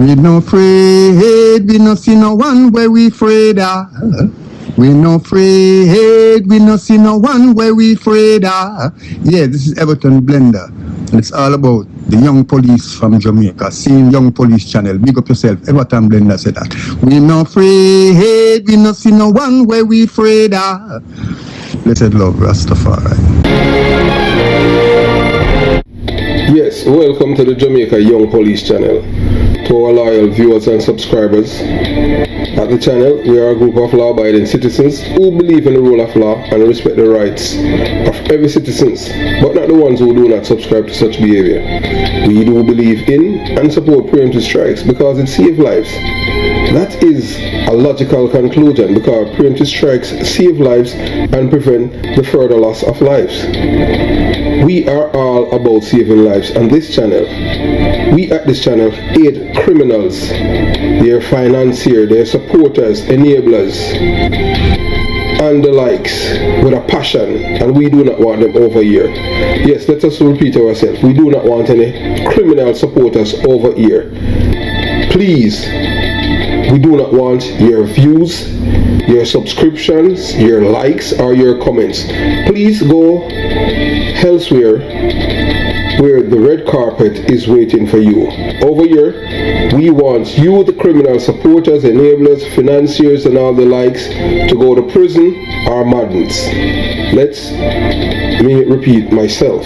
We no afraid, we no see no one where we afraid of. We no afraid, we no see no one where we afraid of. Yeah, this is Everton Blender. And it's all about the young police from Jamaica. Seeing Young Police Channel. Big up yourself. Everton Blender said that. We no afraid, we no see no one where we afraid of. Blessed love, Rastafari. Yes, welcome to the Jamaica Young Police Channel. To our loyal viewers and subscribers, at the channel we are a group of law-abiding citizens who believe in the rule of law and respect the rights of every citizen, but not the ones who do not subscribe to such behavior. We do believe in and support preemptive strikes because it saves lives. That is a logical conclusion because preemptive strikes save lives and prevent the further loss of lives. We are all about saving lives on this channel. We at this channel aid criminals, their financiers, their supporters, enablers, and the likes with a passion, and we do not want them over here. Yes, let us repeat ourselves. We do not want any criminal supporters over here. Please, we do not want your views, your subscriptions, your likes, or your comments. Please go elsewhere where the red carpet is waiting for you. Over here, we want you, the criminal supporters, enablers, financiers, and all the likes, to go to prison or madness. Let me repeat myself.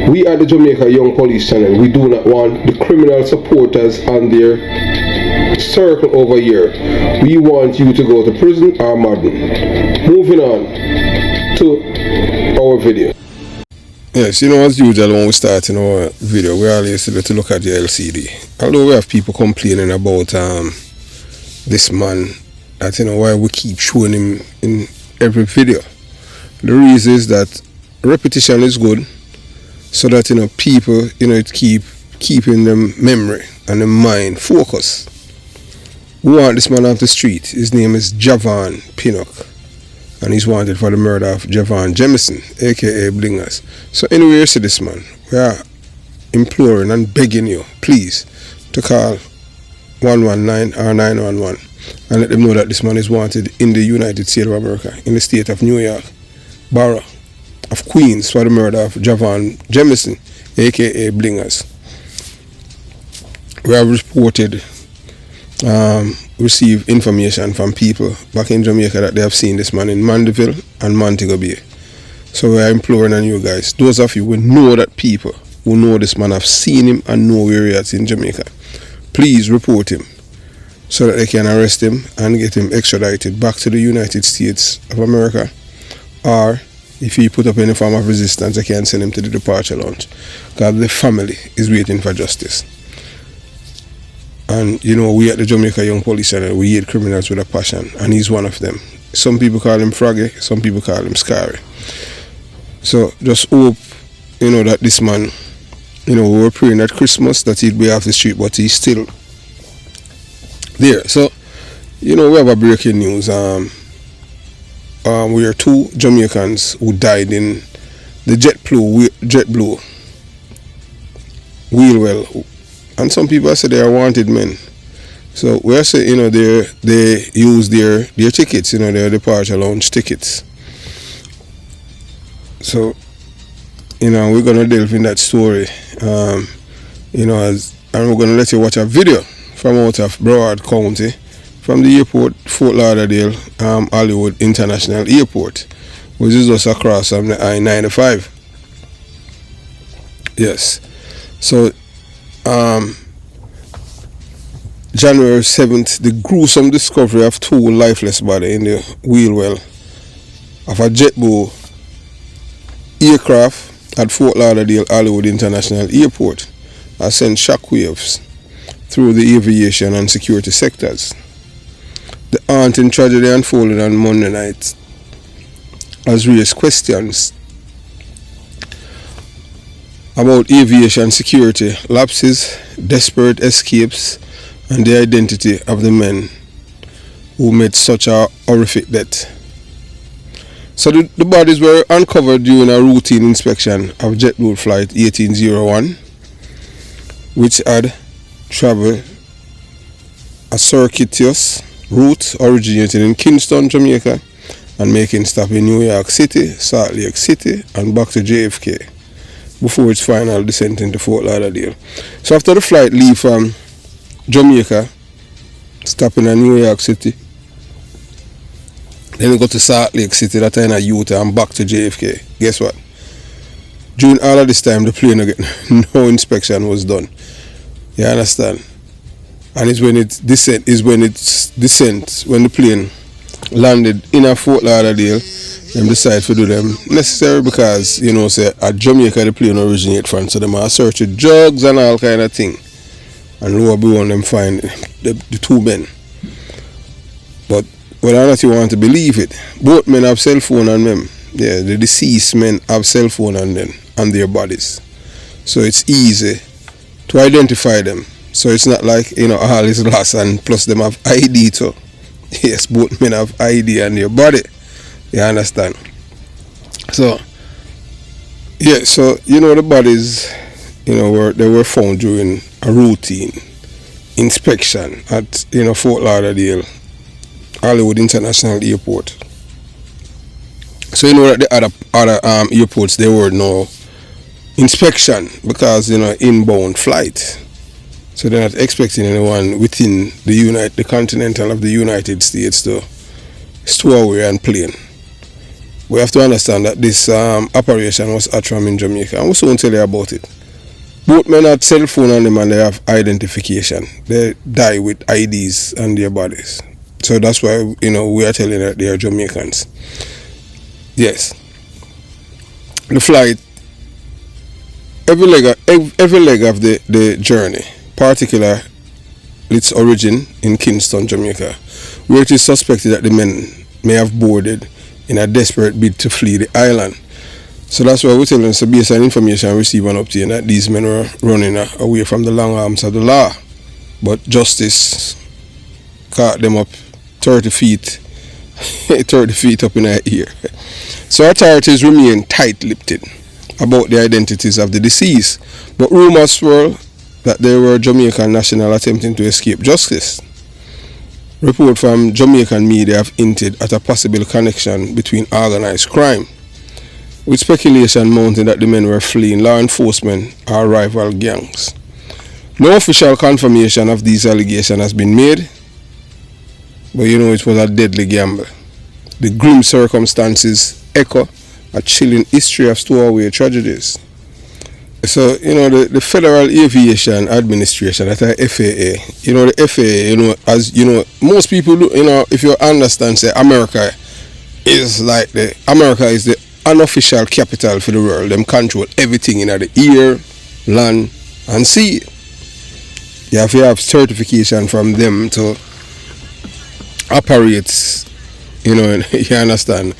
We at the Jamaica Young Police Channel, we do not want the criminal supporters and their circle over here. We want you to go to prison or madden. Moving on to our video. Yes, as usual when we start in our video, we always to look at the LCD. Although we have people complaining about this man, that why we keep showing him in every video. The reason is that repetition is good, so that people it keeping them memory and the mind focus. We want this man off the street. His name is Javon Pinnock, and he's wanted for the murder of Javon Jamaican, aka Blingers. So anyway, you see this man, we are imploring and begging you, please, to call 119 or 911 and let them know that this man is wanted in the United States of America, in the state of New York, borough of Queens, for the murder of Javon Jamaican, aka Blingers. We have reported receive information from people back in Jamaica that they have seen this man in Mandeville and Montego Bay. So we are imploring on you guys, those of you who know that people who know this man have seen him and know where he is in Jamaica, please report him so that they can arrest him and get him extradited back to the United States of America, or if he put up any form of resistance, they can send him to the departure lounge because the family is waiting for justice. And we at the Jamaica Young Police Channel, we hate criminals with a passion, and he's one of them. Some people call him Froggy, some people call him Scary. So just hope, that this man, we were praying at Christmas that he'd be off the street, but he's still there. So, we have a breaking news. We are two Jamaicans who died in the JetBlue wheel well. And some people say they are wanted men. So we are saying, they use their tickets, their departure lounge tickets. So, we're gonna delve in that story. And we're gonna let you watch a video from out of Broward County, from the airport, Fort Lauderdale, Hollywood International Airport, which is just across from the I-95. Yes. So January 7th, the gruesome discovery of two lifeless bodies in the wheel well of a JetBlue aircraft at Fort Lauderdale Hollywood International Airport has sent shockwaves through the aviation and security sectors. The haunting tragedy unfolded on Monday night has raised questions about aviation security lapses, desperate escapes, and the identity of the men who made such a horrific death. So the bodies were uncovered during a routine inspection of JetBlue Flight 1801, which had traveled a circuitous route originating in Kingston, Jamaica, and making stop in New York City, Salt Lake City, and back to JFK before its final descent into Fort Lauderdale. So after the flight leave from Jamaica, stopping in New York City, then we go to Salt Lake City, that time in Utah, and back to JFK. Guess what? During all of this time, the plane again, no inspection was done. You understand? And it's when it descent, when the plane landed in a Fort Lauderdale, them decide to do them necessary because, you know, say at Jamaica the plane originate from, so them are searching drugs and all kind of thing. And lo and behold, them find the two men. But whether or not you want to believe it, both men have cell phone on them. Yeah, the deceased men have cell phone on them, on their bodies. So it's easy to identify them. So it's not like, you know, all is lost, and plus them have ID too. Yes, both men have ID on their body. You understand? So, yeah, so, you know, the bodies, you know, they were found during a routine inspection at, you know, Fort Lauderdale, Hollywood International Airport. So, you know, that the other airports, there were no inspection because, you know, inbound flight. So they're not expecting anyone within the continental of the United States to stow away and plane. We have to understand that this operation was actually in Jamaica, and we'll soon tell you about it. Both men had cell phone on them and they have identification. They die with IDs on their bodies. So that's why, you know, we are telling that they are Jamaicans. Yes. The flight, every leg of the journey, particularly its origin in Kingston, Jamaica, where it is suspected that the men may have boarded in a desperate bid to flee the island. So that's why we're telling us, based on information received and obtained, that these men were running away from the long arms of the law. But justice caught them up 30 feet up in the air. So authorities remain tight-lipped about the identities of the deceased, but rumors swirl that there were Jamaican nationals attempting to escape justice. Reports from Jamaican media have hinted at a possible connection between organized crime, with speculation mounting that the men were fleeing law enforcement or rival gangs. No official confirmation of these allegations has been made, but you know it was a deadly gamble. The grim circumstances echo a chilling history of stowaway tragedies. So, you know, the Federal Aviation Administration, that is FAA, you know, the FAA, you know, as you know, most people, you know, if you understand, say, America is the unofficial capital for the world. Them control everything in the air, land, and sea. You have to have certification from them to operate, you know, you understand,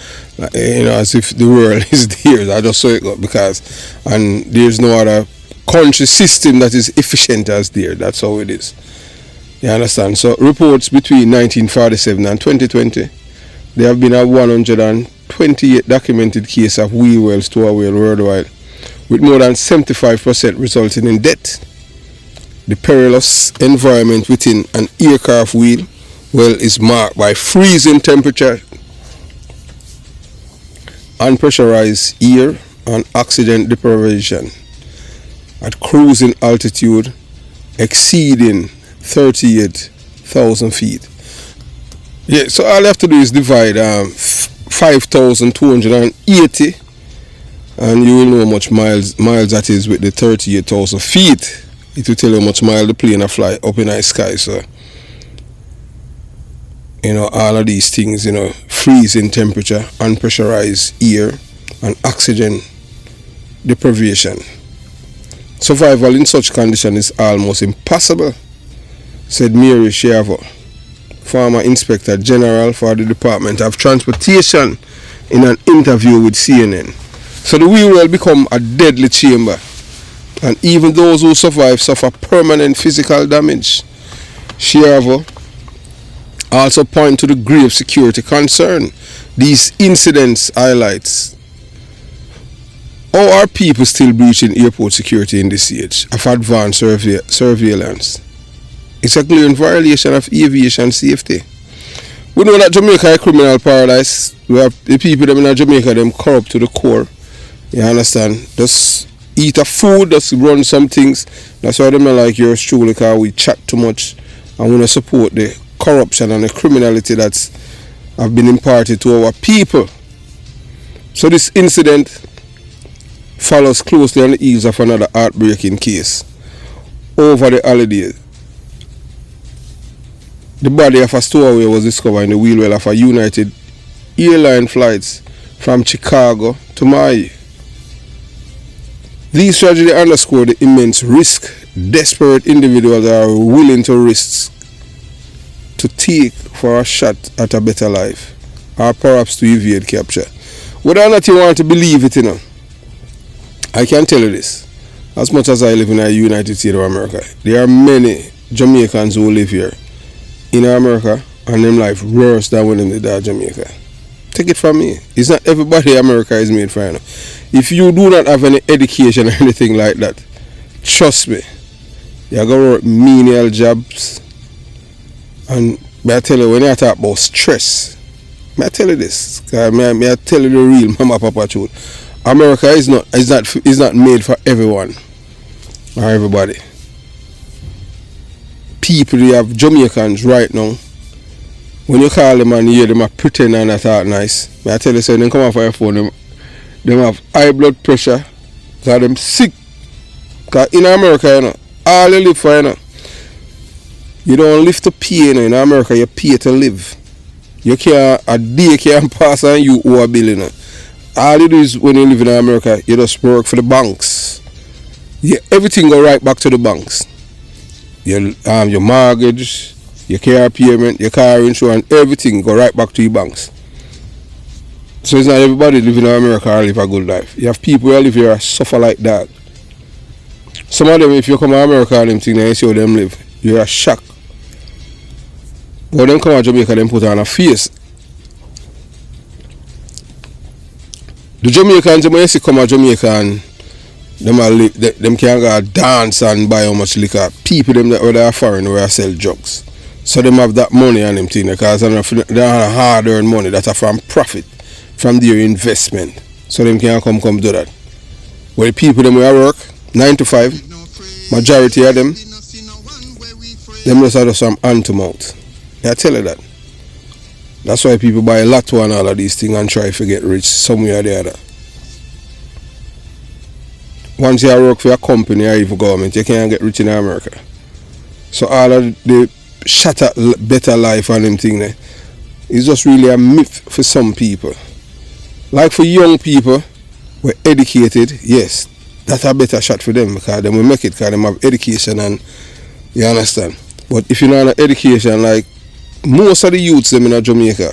you know, as if the world is theirs. I just saw it because, and there's no other country system that is efficient as theirs. That's how it is. You understand? So reports between 1947 and 2020, there have been a 128 documented cases of wheel well stowaway worldwide, with more than 75% resulting in death. The perilous environment within an aircraft wheel well is marked by freezing temperature, unpressurized air, and oxygen deprivation at cruising altitude exceeding 38,000 feet. Yeah, so all you have to do is divide 5,280 and you will know how much miles that is with the 38,000 feet. It will tell you how much miles the plane fly up in the sky. So, you know, all of these things, you know, freezing temperature, unpressurized air, and oxygen deprivation. Survival in such conditions is almost impossible, said Mary Shavo, former Inspector General for the Department of Transportation, in an interview with CNN. So the wheel will become a deadly chamber, and even those who survive suffer permanent physical damage. Shavo also point to the grave security concern these incidents highlights. How are people still breaching airport security in this age of advanced surveillance? It's a clear violation of aviation safety. We know that Jamaica is a criminal paradise. We have the people them in Jamaica, them corrupt to the core. You understand? Just eat a food, just run some things. That's why them not like yours truly, because we chat too much and we don't support the corruption and the criminality that's have been imparted to our people. So this incident follows closely on the heels of another heartbreaking case. Over the holidays, the body of a stowaway was discovered in the wheel well of a United airline flights from Chicago to Miami. These tragedies underscore the immense risk desperate individuals are willing to risk to take for a shot at a better life, or perhaps to evade capture. Whether or not you want to believe it, I can tell you this. As much as I live in the United States of America, there are many Jamaicans who live here in America and them life worse than when they die in Jamaica. Take it from me. It's not everybody in America is made for. If you do not have any education or anything like that, trust me, you're going to work menial jobs. And may I tell you, when I talk about stress, may I tell you this, may I tell you the real mama papa truth. America is not made for everyone or everybody. People, you have Jamaicans right now. When you call them and you hear them pretend and that talk nice, may I tell you, so they come off your phone, them have high blood pressure, because them sick. Because in America, all you live for, you don't live to pay, in America you pay to live. You can't, a day can't pass and you owe a bill, All you do is when you live in America, you just work for the banks. Everything go right back to the banks. Your mortgage, your car payment, your car insurance, everything go right back to your banks. So it's not everybody living in America or live a good life. You have people who live here suffer like that. Some of them, if you come to America and them things and you see how them live, you're shocked. But them come to Jamaica, them put on a face. The Jamaicans, when you see come to Jamaica and them can go dance and buy how much liquor. People them that are foreign where sell drugs. So them have that money on them thing because they have hard earned money that are from profit, from their investment. So them can come do that. But the people them where work 9 to 5, majority of them just have some hand to mouth. I tell you that. That's why people buy a lot and all of these things and try to get rich somewhere or the other. Once you work for a company or even government, you can't get rich in America. So all of the shot at better life and them thing there is just really a myth for some people. Like for young people, we're educated, yes, that's a better shot for them because they will make it because they have education and you understand. But if you don't have education, like most of the youths them in Jamaica,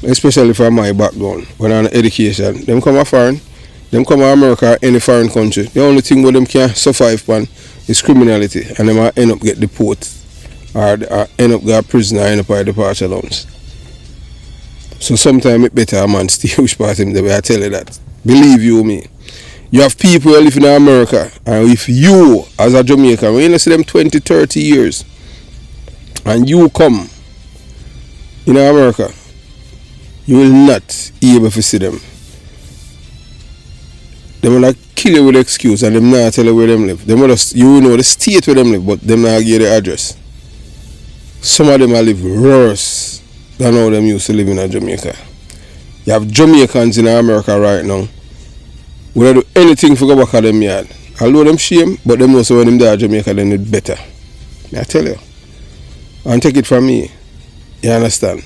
especially from my background, when I have education, them come a foreign, them come to America or any foreign country, the only thing where them can survive upon is criminality and them end up get deported or end up go to prison or end up at departure lounge. So sometimes it's better a man stay which part him the way I tell you that. Believe you me. You have people who live in America and if you as a Jamaican, when you see them 20, 30 years and you come in America, you will not be able to see them. They will like kill you with excuse and them not tell you where them live. Them will just, you know the state where them live, but them not give you the address. Some of them will live worse than how them used to live in Jamaica. You have Jamaicans in America right now. We don't do anything for go back at them yard. Although them shame, but them also when them there in Jamaica they need better. I tell you. And take it from me. You understand?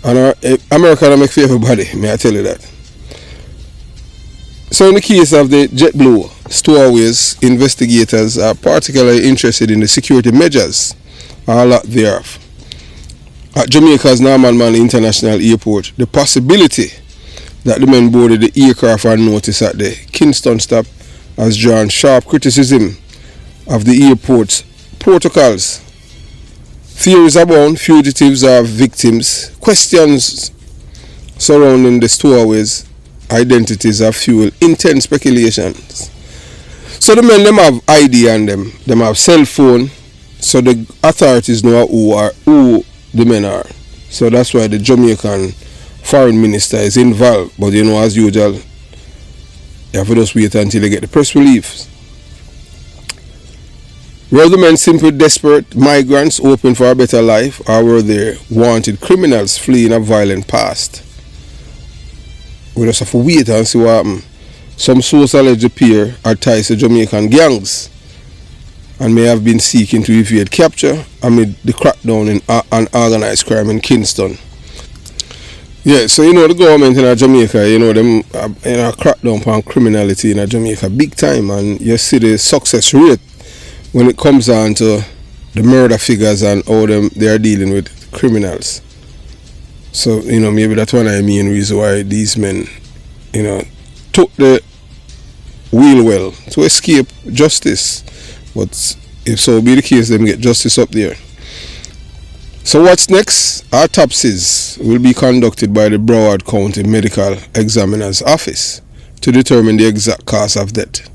And America don't make for everybody, may I tell you that. So in the case of the JetBlue stowaways, investigators are particularly interested in the security measures a lot thereof. At Jamaica's Norman Manley International Airport, the possibility that the men boarded the aircraft on notice at the Kingston stop has drawn sharp criticism of the airport's protocols. Theories abound, fugitives are victims, questions surrounding the stowaways' identities have fueled intense speculations. So the men them have ID on them have cell phone, So the authorities know who the men are. So that's why the Jamaican foreign minister is involved. But you know, as usual, you have to just wait until they get the press relief. Were the men simply desperate migrants hoping for a better life, or were they wanted criminals fleeing a violent past? We just have to wait and see what happens. Some sources allegedly appear are ties to Jamaican gangs and may have been seeking to evade capture amid the crackdown on organized crime in Kingston. Yeah, so you know the government in Jamaica, you know them in a crackdown on criminality in Jamaica big time, and you see the success rate when it comes down to the murder figures and how they are dealing with criminals. So, you know, maybe that's one of the main reasons why these men, you know, took the wheel well to escape justice. But if so be the case, them get justice up there. So what's next? Autopsies will be conducted by the Broward County Medical Examiner's Office to determine the exact cause of death.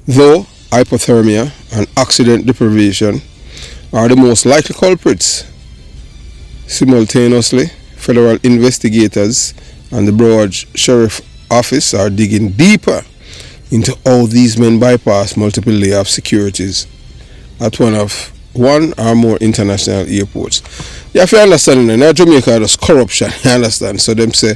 Though hypothermia and oxygen deprivation are the most likely culprits. Simultaneously, federal investigators and the Broward Sheriff Office are digging deeper into how these men bypass multiple layers of securities at one or more international airports. You have to understand, in Jamaica there's corruption, you understand? So them say,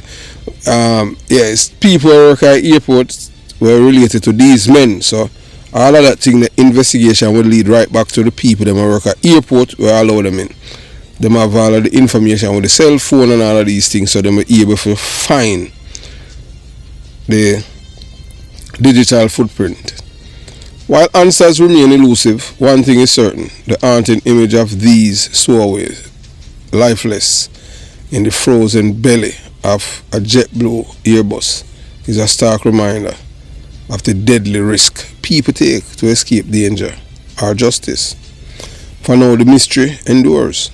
yes, people who work at airports were related to these men. So all of that thing, the investigation will lead right back to the people that work at airport where allow them in. Them have all of the information with the cell phone and all of these things, so they will be able to find the digital footprint. While answers remain elusive, one thing is certain: the haunting image of these stowaways, lifeless in the frozen belly of a JetBlue Airbus, is a stark reminder of the deadly risk people take to escape danger or justice. For now, the mystery endures.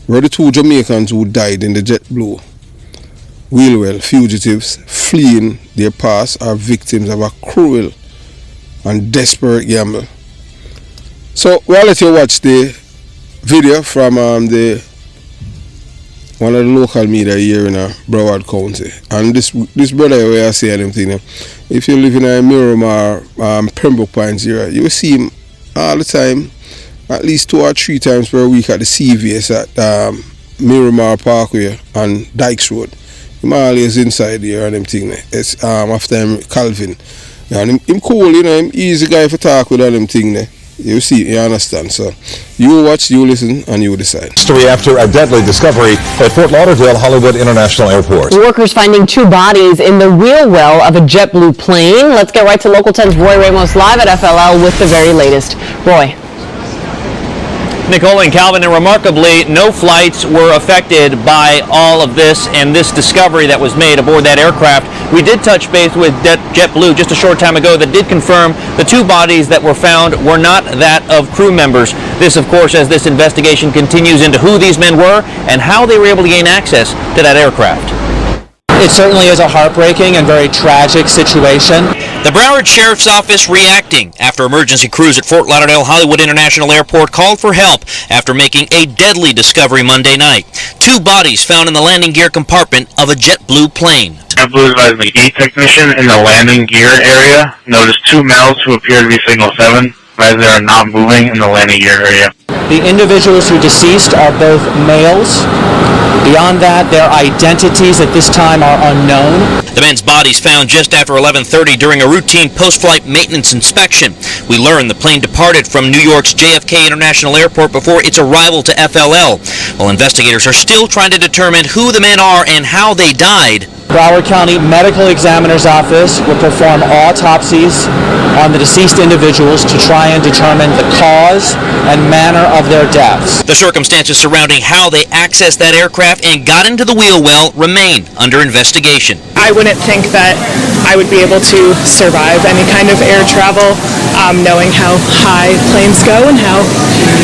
Were the two Jamaicans who died in the JetBlue Wheelwell fugitives fleeing their past are victims of a cruel and desperate gamble? So we'll let you watch the video from one of the local media here in Broward County. And this brother where I say anything, if you live in a Miramar, Pembroke Pines area, you will see him all the time, at least 2 or 3 times per week at the CVS at Miramar Parkway and Dykes Road. Him always inside here and them thing. It's after him Calvin. Yeah, and him cool, you know, him easy guy for talk with all them thing there. You see, you understand. So you watch, you listen, and you decide. Story after a deadly discovery at Fort Lauderdale Hollywood International Airport. Workers finding 2 bodies in the wheel well of a JetBlue plane. Let's get right to Local 10's Roy Ramos live at FLL with the very latest. Roy. Nicole and Calvin, and remarkably, no flights were affected by all of this and this discovery that was made aboard that aircraft. We did touch base with JetBlue just a short time ago that did confirm the 2 bodies that were found were not that of crew members. This, of course, as this investigation continues into who these men were and how they were able to gain access to that aircraft. It certainly is a heartbreaking and very tragic situation. The Broward Sheriff's Office reacting after emergency crews at Fort Lauderdale Hollywood International Airport called for help after making a deadly discovery Monday night. 2 bodies found in the landing gear compartment of a JetBlue plane. JetBlue advised the gate technician in the landing gear area noticed 2 males who appear to be Signal 7, as they are not moving in the landing gear area. The individuals who are deceased are both males. Beyond that, their identities at this time are unknown. The men's bodies found just after 11:30 during a routine post-flight maintenance inspection. We learned the plane departed from New York's JFK International Airport before its arrival to FLL. While investigators are still trying to determine who the men are and how they died. Broward County Medical Examiner's Office will perform autopsies on the deceased individuals to try and determine the cause and manner of their deaths. The circumstances surrounding how they accessed that aircraft and got into the wheel well remain under investigation. I wouldn't think that I would be able to survive any kind of air travel, knowing how high planes go and how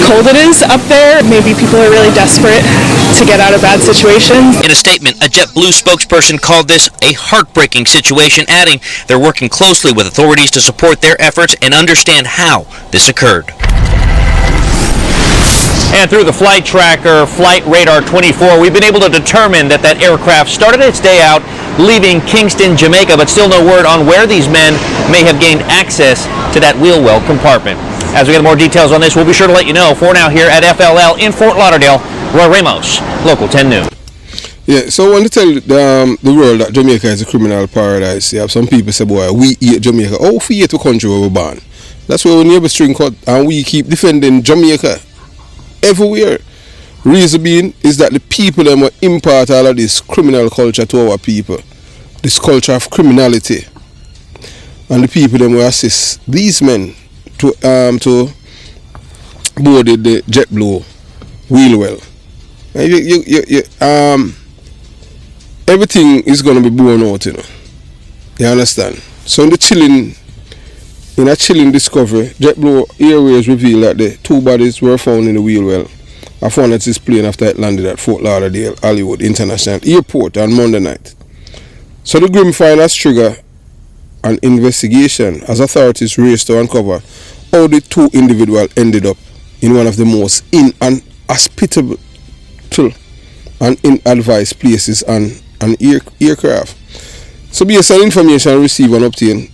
cold it is up there. Maybe people are really desperate to get out of bad situations. In a statement, a JetBlue spokesperson called this a heartbreaking situation, adding they're working closely with authorities to support their efforts and understand how this occurred. And through the flight tracker, Flight Radar 24, we've been able to determine that that aircraft started its day out leaving Kingston, Jamaica, but still no word on where these men may have gained access to that wheel well compartment. As we get more details on this, we'll be sure to let you know. For now, here at FLL in Fort Lauderdale, Roy Ramos, Local 10 News. Yeah, so I want to tell the world that Jamaica is a criminal paradise. You have some people say, boy, we hate Jamaica. Oh, we hate the country where we're born. That's why we neighbor string cut and we keep defending Jamaica everywhere. Reason being is that the people them will impart all of this criminal culture to our people. This culture of criminality. And the people them will assist these men to board the JetBlue wheel well. And everything is going to be borne out, you know. You understand? So in a chilling discovery, JetBlue Airways revealed that the 2 bodies were found in the wheel well. I found that this plane after it landed at Fort Lauderdale Hollywood International Airport on Monday night. So the grim finders trigger an investigation as authorities raced to uncover how the 2 individuals ended up in one of the most inhospitable and ill-advised places on an aircraft. So based on information received and obtained,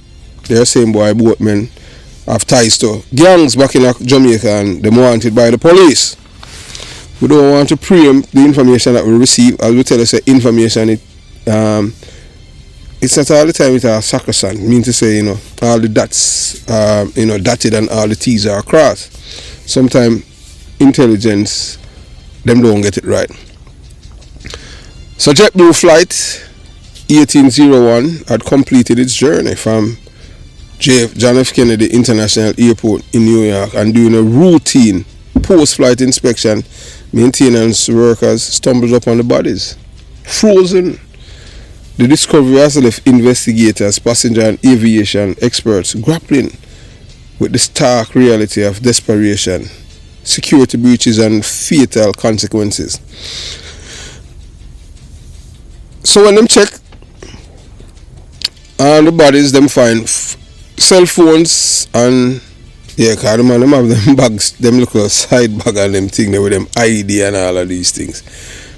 they are saying boy boatmen have ties to gangs back in Jamaica and they're wanted by the police. We don't want to preempt the information that we receive. As we tell us, information it's not all the time it's a sacrosanct. I mean to say, you know, all the dots dotted and all the T's are crossed. Sometimes intelligence them don't get it right. So JetBlue flight 1801 had completed its journey from John F. Kennedy International Airport in New York and doing a routine post-flight inspection. Maintenance workers stumbled upon the bodies, frozen. The discovery has left investigators, passenger and aviation experts grappling with the stark reality of desperation, security breaches and fatal consequences. So when them check and the bodies, them find cell phones and cause the man them have them bags, them little side bag and them thing there with them ID and all of these things.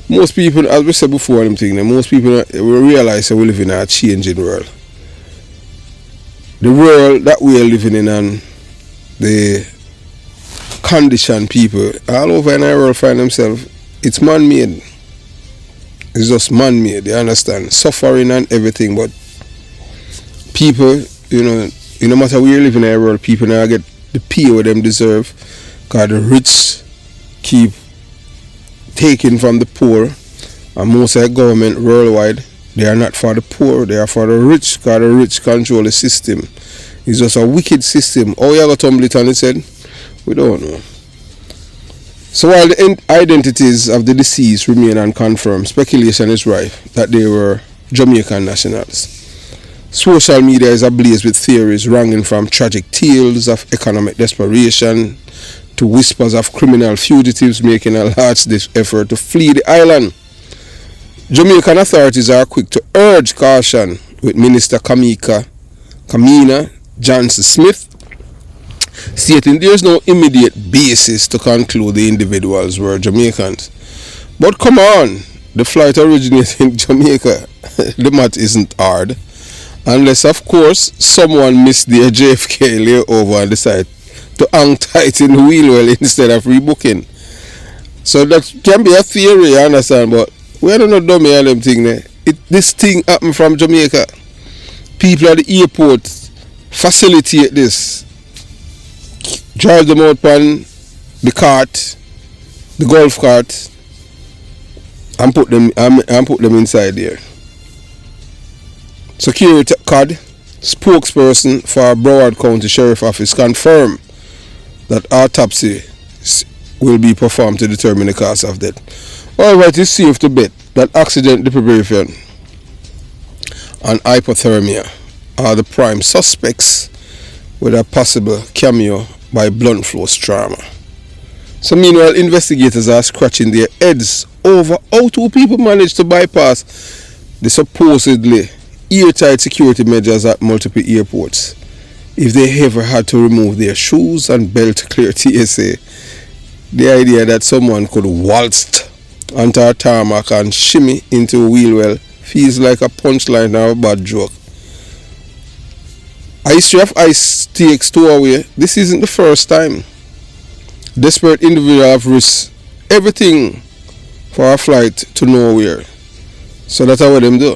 Most people, as we said before, them thing, most people will realize that we live in a changing world. The world that we are living in and the condition people all over in our world find themselves, it's man-made. It's just man-made, you understand? Suffering and everything, but people, no matter where you live in our world, people now get the pay what them deserve, because the rich keep taking from the poor, and most of the government worldwide, they are not for the poor, they are for the rich, because the rich control the system. It's just a wicked system. How you going to tumble it on its head? We don't know. So while the identities of the deceased remain unconfirmed, speculation is rife that they were Jamaican nationals. Social media is ablaze with theories ranging from tragic tales of economic desperation to whispers of criminal fugitives making a last-ditch effort to flee the island. Jamaican authorities are quick to urge caution, with Minister Kamina Johnson-Smith stating there is no immediate basis to conclude the individuals were Jamaicans. But come on, the flight originated in Jamaica. The math isn't hard. Unless, of course, someone missed their JFK layover and decided to hang tight in the wheel well instead of rebooking. So that can be a theory, you understand, but we don't know dummy and them thing there. This thing happened from Jamaica. People at the airport facilitate this. Drive them out on the cart, the golf cart, and put them inside there. Security card spokesperson for Broward County Sheriff Office confirmed that autopsy will be performed to determine the cause of death. However, it is safe to bet that oxygen deprivation and hypothermia are the prime suspects with a possible cameo by blunt force trauma. So meanwhile, investigators are scratching their heads over how two people managed to bypass the supposedly airtight security measures at multiple airports. If they ever had to remove their shoes and belt to clear TSA, the idea that someone could waltz onto a tarmac and shimmy into a wheel well feels like a punchline or a bad joke. A history of ice takes stowaway. This isn't the first time. Desperate individuals have risked everything for a flight to nowhere. So that's what them do.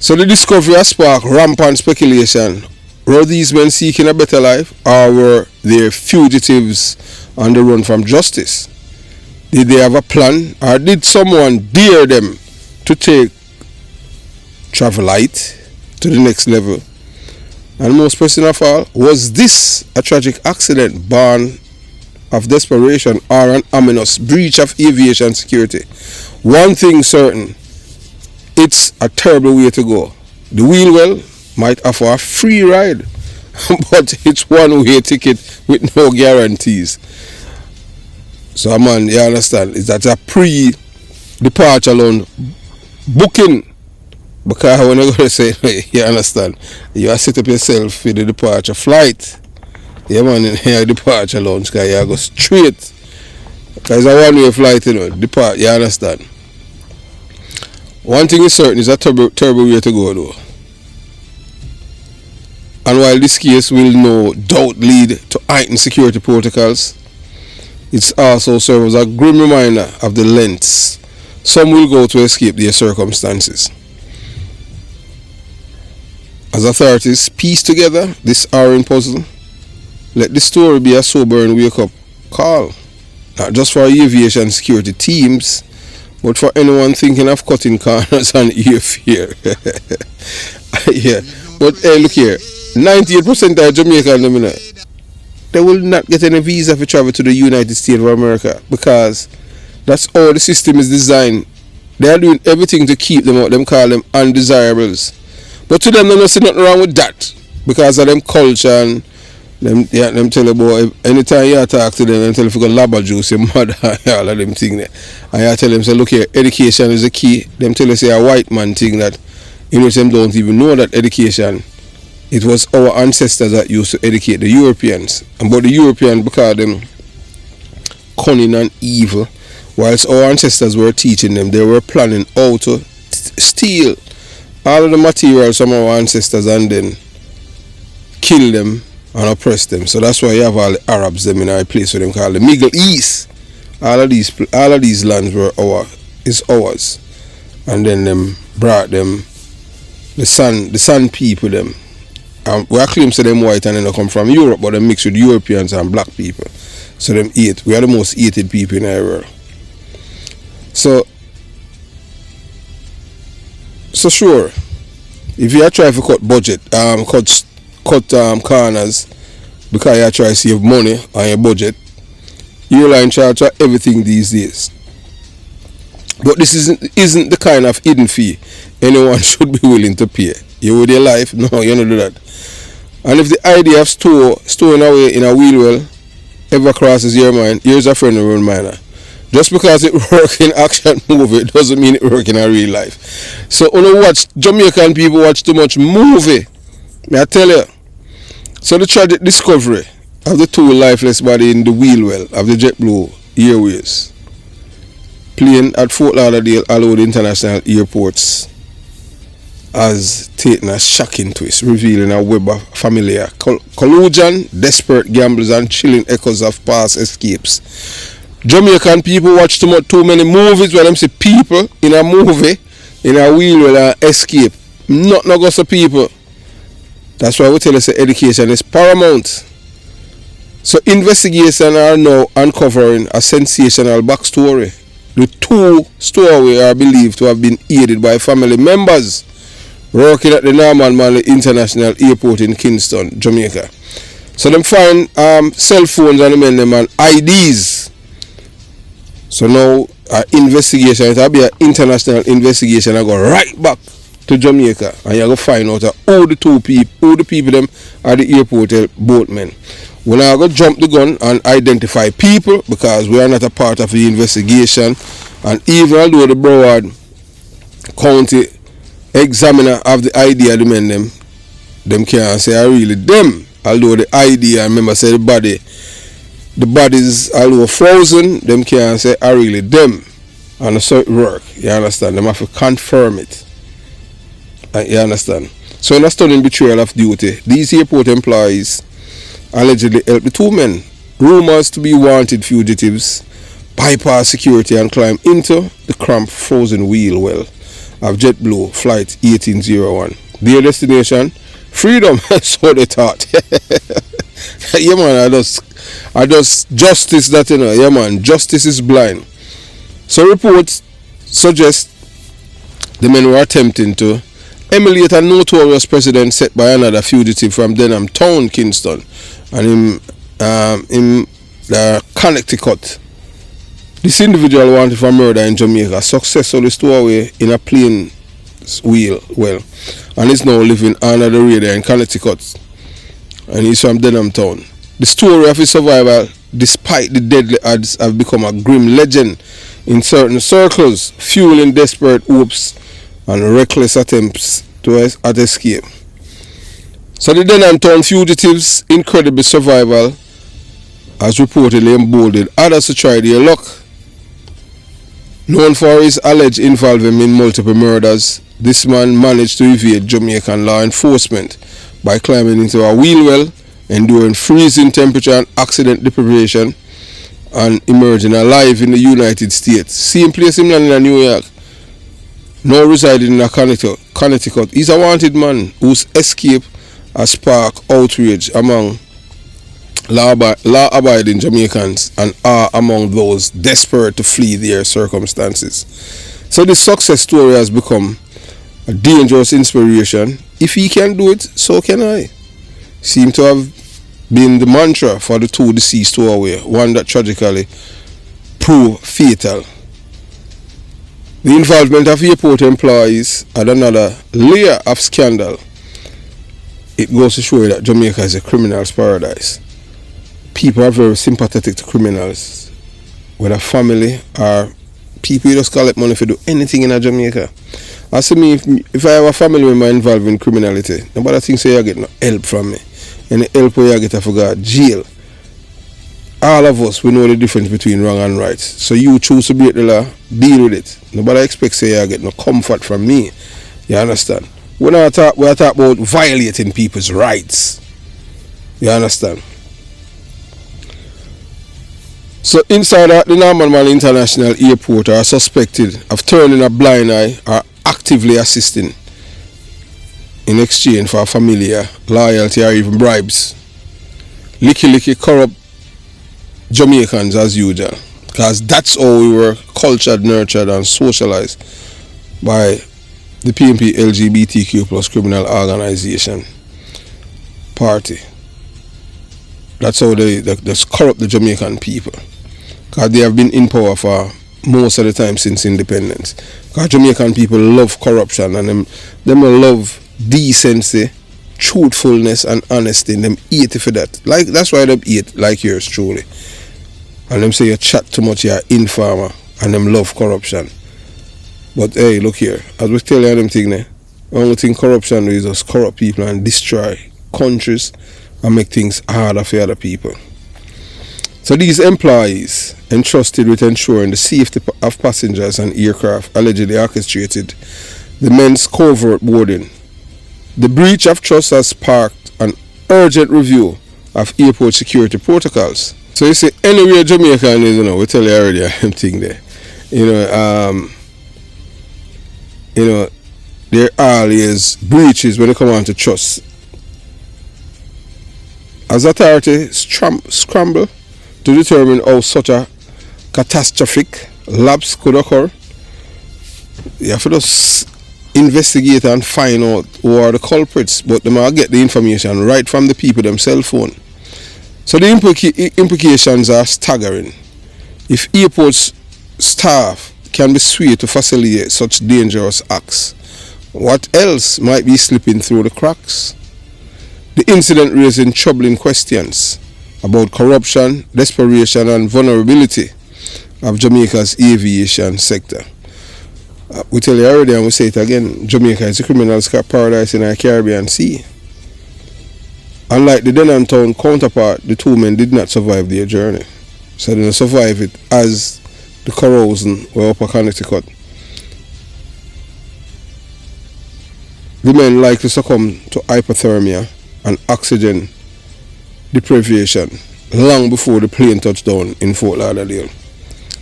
So the discovery has sparked rampant speculation. Were these men seeking a better life, or were they fugitives on the run from justice? Did they have a plan, or did someone dare them to take travel light to the next level? And most pressing of all, was this a tragic accident born of desperation or an ominous breach of aviation security? One thing certain, it's a terrible way to go. The wheel well might offer a free ride, but it's one-way ticket with no guarantees. So man, you understand, is that a pre-departure loan booking. Because when you're going to say, you understand, you have to set up yourself for the departure flight. Yeah man, in your departure lounge, because you go straight. Because it's a one-way flight, you know, depart, you understand. One thing is certain, is a terrible way to go though. And while this case will no doubt lead to heightened security protocols, it's also serves as a grim reminder of the lengths some will go to escape their circumstances. As authorities piece together this harrowing puzzle, let this story be a sobering wake-up call, not just for aviation security teams, but for anyone thinking of cutting corners on airfare. Yeah, but hey, look here, 98% of Jamaicans, they will not get any visa for travel to the United States of America, because that's how the system is designed. They are doing everything to keep them out. Them call them undesirables. But to them, they don't see nothing wrong with that, because of them culture and them tell about anytime you talk to them and tell if you got lava juice, your mother, all of them thing there. And you tell them, say, look here, education is the key. Them tell you, say, a white man thing that, in which them don't even know that education, it was our ancestors that used to educate the Europeans. And but the Europeans, because them cunning and evil, whilst our ancestors were teaching them, they were planning how to steal all of the materials from our ancestors and then kill them and oppress them. So that's why you have all the Arabs them in a place where them call the Middle East. All of these lands were ours. And then them brought them the sun people them. And we claim to them white and then they come from Europe, but they mix with Europeans and black people. So them eat. We are the most hated people in the world. So sure, if you try to cut budget, cut corners, because you try to save money on your budget, you're in charge of everything these days. But this isn't the kind of hidden fee anyone should be willing to pay. You with your life? No, you don't do that. And if the idea of storing away in a wheel well ever crosses your mind, here's a friendly reminder. Just because it works in action movie doesn't mean it works in a real life. So Jamaican people watch too much movie. May I tell you. So the tragic discovery of the two lifeless bodies in the wheel well of the JetBlue Airways plane at Fort Lauderdale Hollywood International Airports has taken a shocking twist, revealing a web of familiar collusion, desperate gambles and chilling echoes of past escapes. Jamaican people watch too many movies where them see people in a movie in a wheel well and escape. Not goes to people. That's why we tell us that education is paramount. So investigations are now uncovering a sensational backstory. The two stowaways are believed to have been aided by family members working at the Norman Manley International Airport in Kingston, Jamaica. So them find cell phones and them and IDs. So now investigation, it will be an international investigation. I go right back to Jamaica and you go find out who the people them are the airport boatmen. When I go jump the gun and identify people, because we are not a part of the investigation, and even although the Broward County examiner of the ID of the men them can't say I really them, although the ID, I remember say the body the bodies are frozen, them can't say are really them. And so it work. You understand? Them have to confirm it. You understand? So in a stunning betrayal of duty, these airport employees allegedly helped the two men, rumors to be wanted fugitives, bypass security and climb into the cramped frozen wheel well of JetBlue flight 1801. Their destination, freedom, so they thought. Yeah man, I just justice that, you know. Yeah man, justice is blind. So reports suggest the men were attempting to emulate a notorious precedent set by another fugitive from Denham Town, Kingston, and in Connecticut. This individual wanted for murder in Jamaica successfully stowed away in a plane wheel well, and is now living under the radar in Connecticut, and he's from Denham Town. The story of his survival, despite the deadly odds, have become a grim legend in certain circles, fueling desperate hopes and reckless attempts at escape. So the Denham Town fugitives' incredible survival has reportedly emboldened others to try their luck. Known for his alleged involvement in multiple murders, this man managed to evade Jamaican law enforcement by climbing into a wheel well, enduring freezing temperature and accident deprivation, and emerging alive in the United States. Same place in New York, now residing in Connecticut. He's a wanted man whose escape has sparked outrage among law-abiding Jamaicans and are among those desperate to flee their circumstances. So this success story has become a dangerous inspiration. If he can do it, so can I. Seem to have been the mantra for the two deceased stowaway, one that tragically proved fatal. The involvement of airport employees had another layer of scandal. It goes to show you that Jamaica is a criminal's paradise. People are very sympathetic to criminals, whether family or people just collect money to do anything in Jamaica. As to me, if I have a family member involved in criminality, nobody thinks you get no help from me. Any help where you get, I forgot, jail. All of us, we know the difference between wrong and right. So you choose to break the law, deal with it. Nobody expects you get no comfort from me. You understand? We talk about violating people's rights. You understand? So inside the Norman Man International Airport are suspected of turning a blind eye or actively assisting in exchange for familiar, loyalty or even bribes. Licky corrupt Jamaicans as usual, because that's how we were cultured, nurtured and socialized by the PNP LGBTQ plus criminal organization party. That's how they corrupt the Jamaican people, because they have been in power for most of the time since independence. Because Jamaican people love corruption and them love decency, truthfulness and honesty. Them hate for that. Like that's why them hate like yours truly. And them say you chat too much, you're informer, and them love corruption. But hey, look here, as we tell you them thing there, the only thing corruption is just corrupt people and destroy countries and make things harder for other people. So these employees entrusted with ensuring the safety of passengers and aircraft allegedly orchestrated the men's covert boarding. The breach of trust has sparked an urgent review of airport security protocols. So you see, anywhere Jamaican is, we tell you already I'm thing there. There are always breaches when it comes on to trust. As authorities scramble to determine how such a catastrophic lapse could occur, you have to just investigate and find out who are the culprits, but they might get the information right from the people themselves phone. So the implications are staggering. If airports staff can be swayed to facilitate such dangerous acts, what else might be slipping through the cracks? The incident raising troubling questions about corruption, desperation and vulnerability of Jamaica's aviation sector. We tell you already and we say it again, Jamaica is a criminal's paradise in our Caribbean Sea. Unlike the Denhamtown counterpart, the two men did not survive their journey. So they didn't survive it as the corrosion were upper Connecticut. The men likely succumb to hypothermia and oxygen deprivation long before the plane touched down in Fort Lauderdale.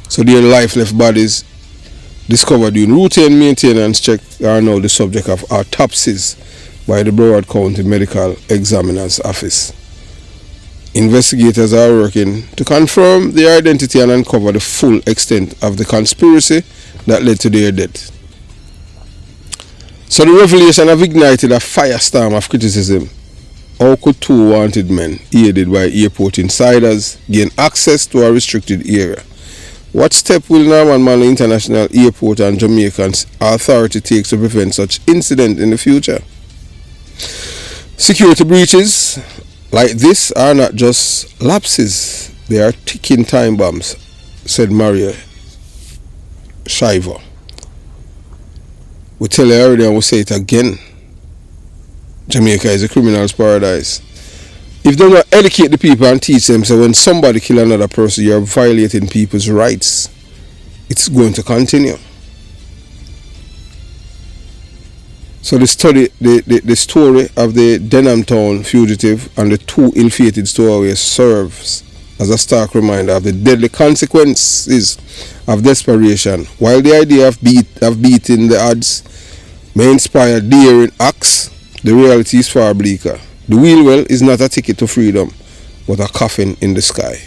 So their lifeless bodies discovered during routine maintenance check are now the subject of autopsies by the Broward County Medical Examiner's Office. Investigators are working to confirm their identity and uncover the full extent of the conspiracy that led to their death. So the revelation have ignited a firestorm of criticism. How could two wanted men, aided by airport insiders, gain access to a restricted area? What step will Norman Manley International Airport and Jamaican authority take to prevent such incident in the future? Security breaches like this are not just lapses, they are ticking time bombs, said Maria Shiver. We tell you already and we'll say it again. Jamaica is a criminal's paradise. If they don't educate the people and teach them, so when somebody kill another person, you're violating people's rights, it's going to continue. So the story of the Denhamtown fugitive and the two ill-fated stowaways serves as a stark reminder of the deadly consequences of desperation. While the idea of beating the odds may inspire daring acts, the reality is far bleaker. The wheel well is not a ticket to freedom, but a coffin in the sky.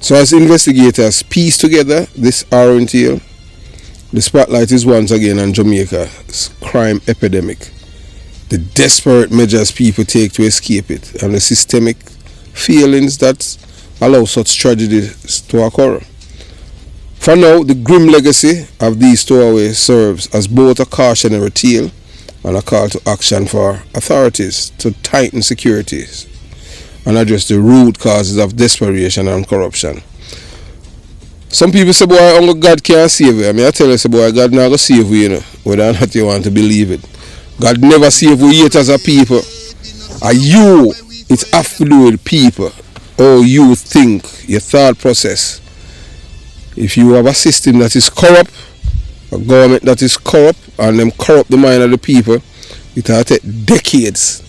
So as investigators piece together this harrowing tale, the spotlight is once again on Jamaica's crime epidemic, the desperate measures people take to escape it, and the systemic failings that allow such tragedies to occur. For now, the grim legacy of these stowaways serves as both a cautionary tale and a call to action for authorities to tighten security and address the root causes of desperation and corruption. Some people say, boy, only God can save you. I mean, I tell you, say, boy, God not going to save you, you know, whether or not you want to believe it. God never save you yet as a people. And you, it have to do with people, how you think, your thought process. If you have a system that is corrupt, a government that is corrupt, and them corrupt the mind of the people, it will take decades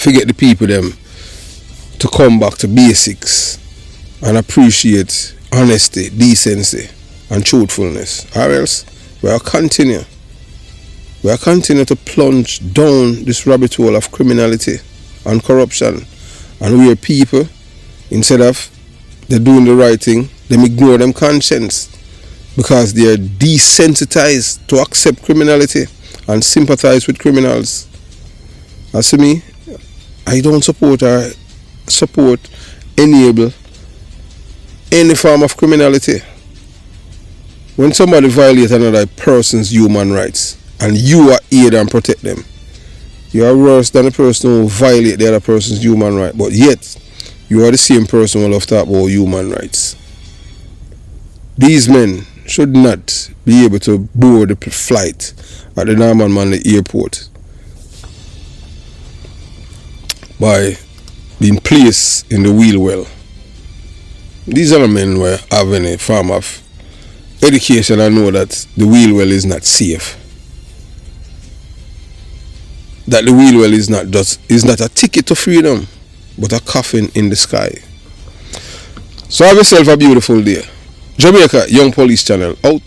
to get the people them to come back to basics and appreciate honesty, decency, and truthfulness. Or else we will continue to plunge down this rabbit hole of criminality and corruption, and where people, instead of they doing the right thing, them ignore them conscience because they are desensitized to accept criminality and sympathize with criminals. As for me, I don't enable any form of criminality. When somebody violates another person's human rights and you are aid and protect them, you are worse than the person who violates the other person's human right, but yet you are the same person who love to talk about human rights. These men should not be able to board the flight at the Norman Manley Airport by being placed in the wheel well. These other men were having a form of education and know that the wheel well is not safe. That the wheel well is not a ticket to freedom, but a coffin in the sky. So have yourself a beautiful day. Jamaica Young Police Channel out.